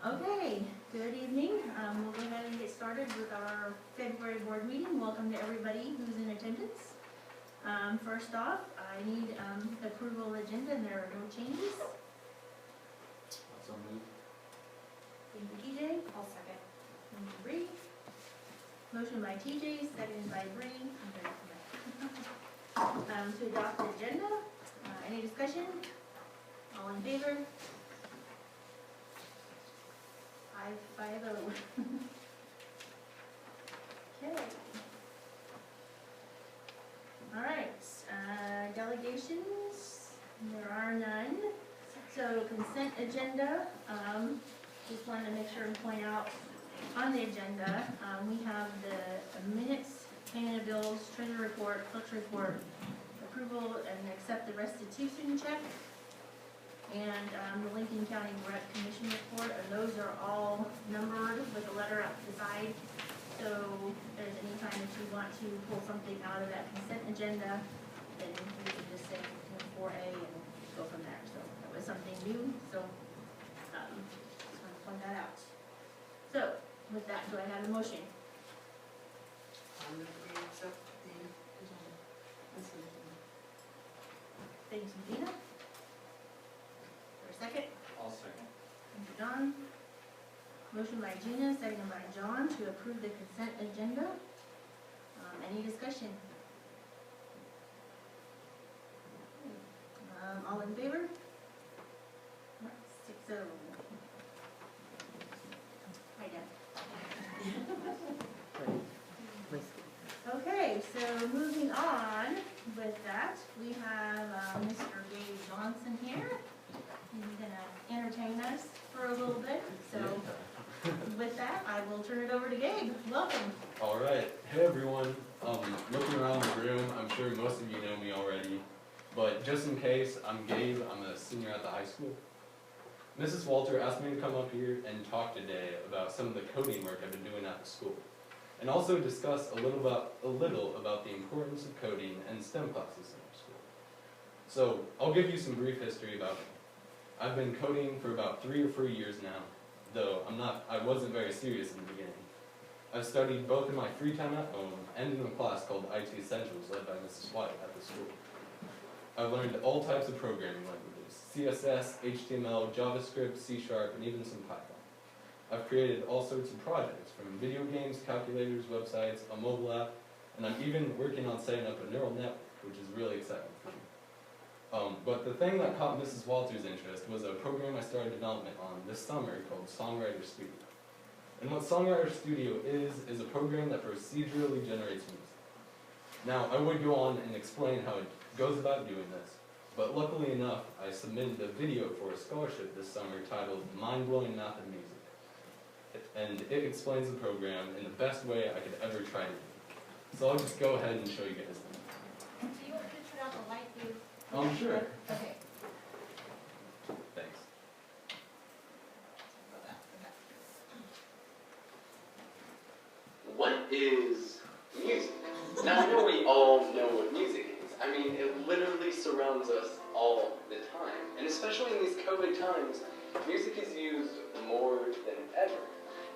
Okay, good evening. We'll go ahead and get started with our February board meeting. Welcome to everybody who's in attendance. First off, I need approval of agenda, and there are no changes. So moved. Thank you, TJ. I'll second. Thank you, Bree. Motion by TJ, seconded by Bree. To adopt the agenda. Any discussion? All in favor? 5-0. Okay. All right, delegations, there are none. So consent agenda, just wanted to make sure and point out on the agenda, we have the minutes, payment of bills, treasury report, clerk's report, approval and accept the restitution check, and the Lincoln County Rec Commission report, and those are all numbered with a letter up the side. So if there's any time that you want to pull something out of that consent agenda, then you can just say 4A and go from there. So that was something new, so just want to point that out. So with that, do I have a motion? I'm going to accept the agenda. Thanks, Dina. For a second? I'll second. Thank you, John. Motion by Gina, seconded by John to approve the consent agenda. Any discussion? All in favor? 6-0. Hi, Deb. Okay, so moving on with that, we have Mr. Gabe Jonnson here. He's gonna entertain us for a little bit. So with that, I will turn it over to Gabe. Welcome. All right. Hey, everyone. Looking around the room, I'm sure most of you know me already, but just in case, I'm Gabe. I'm a senior at the high school. Mrs. Walter asked me to come up here and talk today about some of the coding work I've been doing at the school, and also discuss a little about the importance of coding and STEM classes in our school. So I'll give you some brief history about me. I've been coding for about 3 or 4 years now, though I wasn't very serious in the beginning. I've studied both in my free time at home and in a class called IT Essentials led by Mrs. White at the school. I've learned all types of programming languages: CSS, HTML, JavaScript, C#, and even some Python. I've created all sorts of projects, from video games, calculators, websites, a mobile app, and I'm even working on setting up a neural network, which is really exciting for me. But the thing that caught Mrs. Walter's interest was a program I started development on this summer called Songwriter Studio. And what Songwriter Studio is a program that procedurally generates music. Now, I would go on and explain how it goes about doing this, but luckily enough, I submitted a video for a scholarship this summer titled Mind-Blowing Math and Music. And it explains the program in the best way I could ever try to do. So I'll just go ahead and show you guys. Do you want to turn out the light, dude? Sure. Okay. Thanks. What is music? Now, I know we all know what music is. I mean, it literally surrounds us all the time. And especially in these COVID times, music is used more than ever.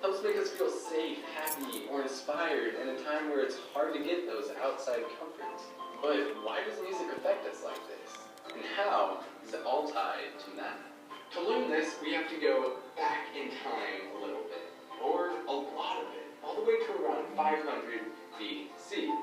Helps make us feel safe, happy, or inspired in a time where it's hard to get those outside comforts. But why does music affect us like this? And how is it all tied to math? To learn this, we have to go back in time a little bit, or a lot of it, all the way to around 500 BC.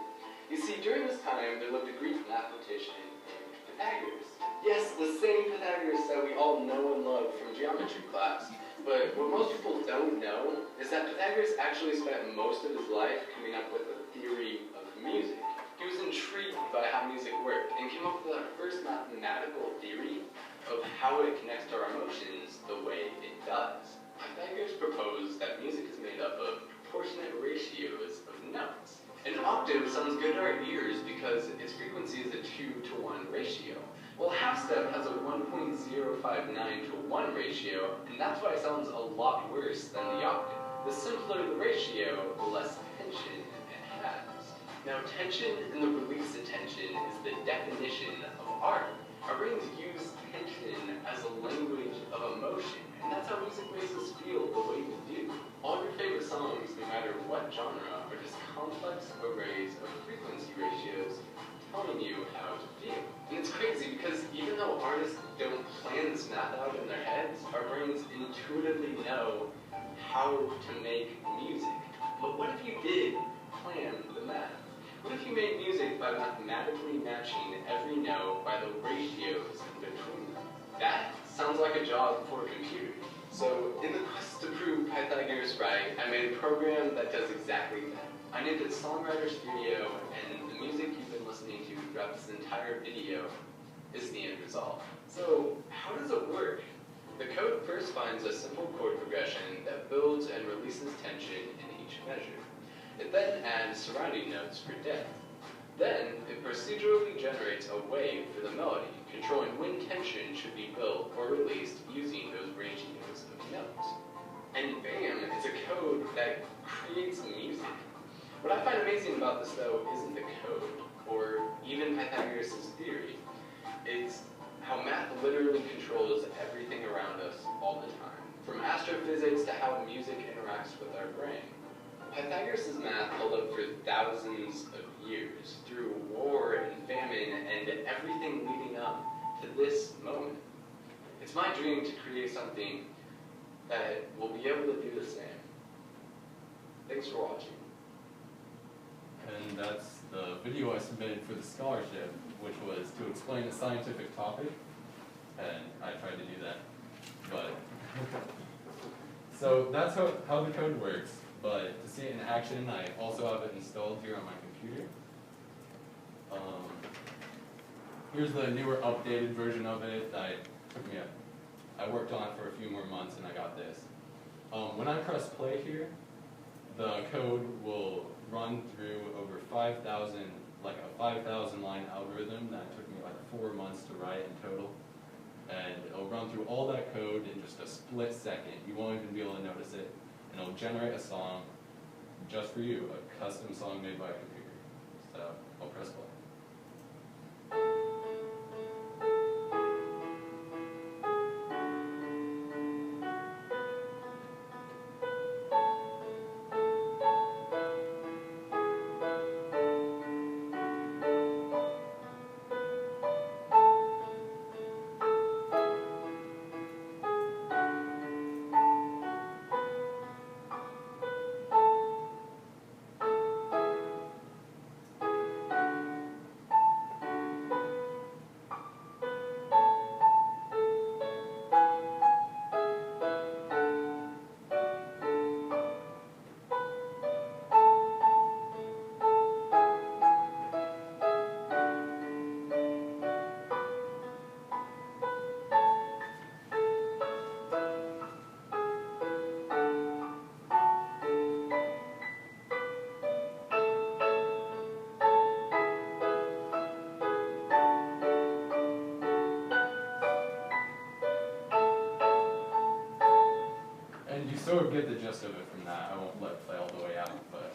You see, during this time, there lived a Greek mathematician named Pythagoras. Yes, the same Pythagoras that we all know and love from geometry class. But what most people don't know is that Pythagoras actually spent most of his life coming up with a theory of music. He was intrigued by how music worked and came up with the first mathematical theory of how it connects to our emotions the way it does. Pythagoras proposed that music is made up of proportionate ratios of notes. An octave sounds good to our ears because its frequency is a 2-to-1 ratio. Well, half step has a 1.059 to 1 ratio, and that's why it sounds a lot worse than the octave. The simpler the ratio, the less tension it has. Now, tension and the release of tension is the definition of art. Our brains use tension as a language of emotion, and that's how music makes us feel the complex arrays of frequency ratios telling you how to feel. And it's crazy because even though artists don't plan this math out in their heads, our brains intuitively know how to make music. But what if you did plan the math? What if you made music by mathematically matching every note by the ratios in between them? That sounds like a job for a computer. So in the quest to prove Pythagoras right, I made a program that does exactly that. I named it Songwriter Studio, and the music you've been listening to throughout this entire video is the end result. So how does it work? The code first finds a simple chord progression that builds and releases tension in each measure. It then adds surrounding notes for depth. Then, it procedurally generates a wave for the melody, controlling when tension should be built or released using those ratios of notes. And bam, it's a code that creates music. What I find amazing about this, though, isn't the code, or even Pythagoras' theory. It's how math literally controls everything around us all the time, from astrophysics to how music interacts with our brain. Pythagoras' math held up for thousands of years, through war and famine and everything leading up to this moment. It's my dream to create something that will be able to do the same. Thanks for watching. And that's the video I submitted for the scholarship, which was to explain a scientific topic, and I tried to do that. But so that's how the code works. But to see it in action, I also have it installed here on my computer. Here's the newer, updated version of it that I worked on it for a few more months, and I got this. When I press play here, the code will run through over 5,000, like a 5,000 line algorithm that took me like 4 months to write in total. And it'll run through all that code in just a split second. You won't even be able to notice it. And it'll generate a song just for you, a custom song made by a computer. So I'll press play. Sort of get the gist of it from that. I won't let it play all the way out, but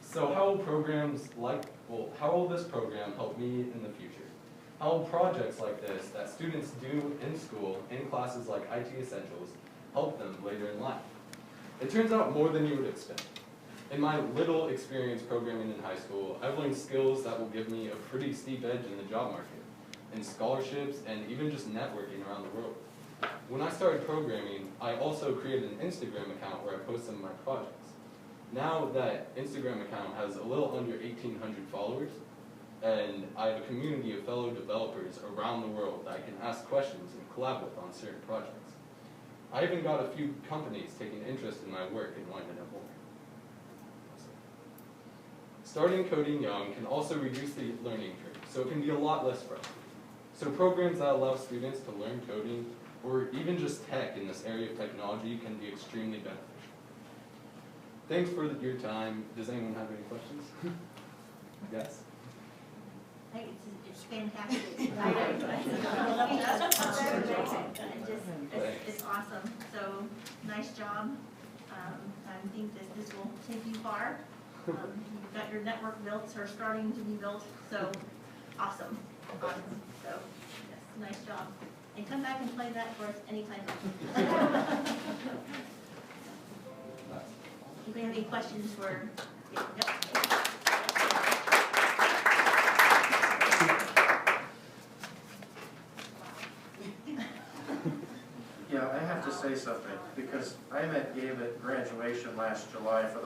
so how will this program help me in the future? How will projects like this that students do in school, in classes like IT Essentials, help them later in life? It turns out more than you would expect. In my little experience programming in high school, I've learned skills that will give me a pretty steep edge in the job market, in scholarships, and even just networking around the world. When I started programming, I also created an Instagram account where I post some of my projects. Now that Instagram account has a little under 1,800 followers, and I have a community of fellow developers around the world that I can ask questions and collab with on certain projects. I even got a few companies taking interest in my work and wanting to know more. Starting coding young can also reduce the learning curve, so it can be a lot less frustrating. So programs that allow students to learn coding, or even just tech in this area of technology, can be extremely beneficial. Thanks for your time. Does anyone have any questions? Yes? It's fantastic. It's awesome. So, nice job. I think this will take you far. You've got your network built, or starting to be built, so awesome. Awesome. So, yes, nice job. And come back and play that for us anytime. Anybody have any questions for Yeah, I have to say something, because I met Gabe at graduation last July for the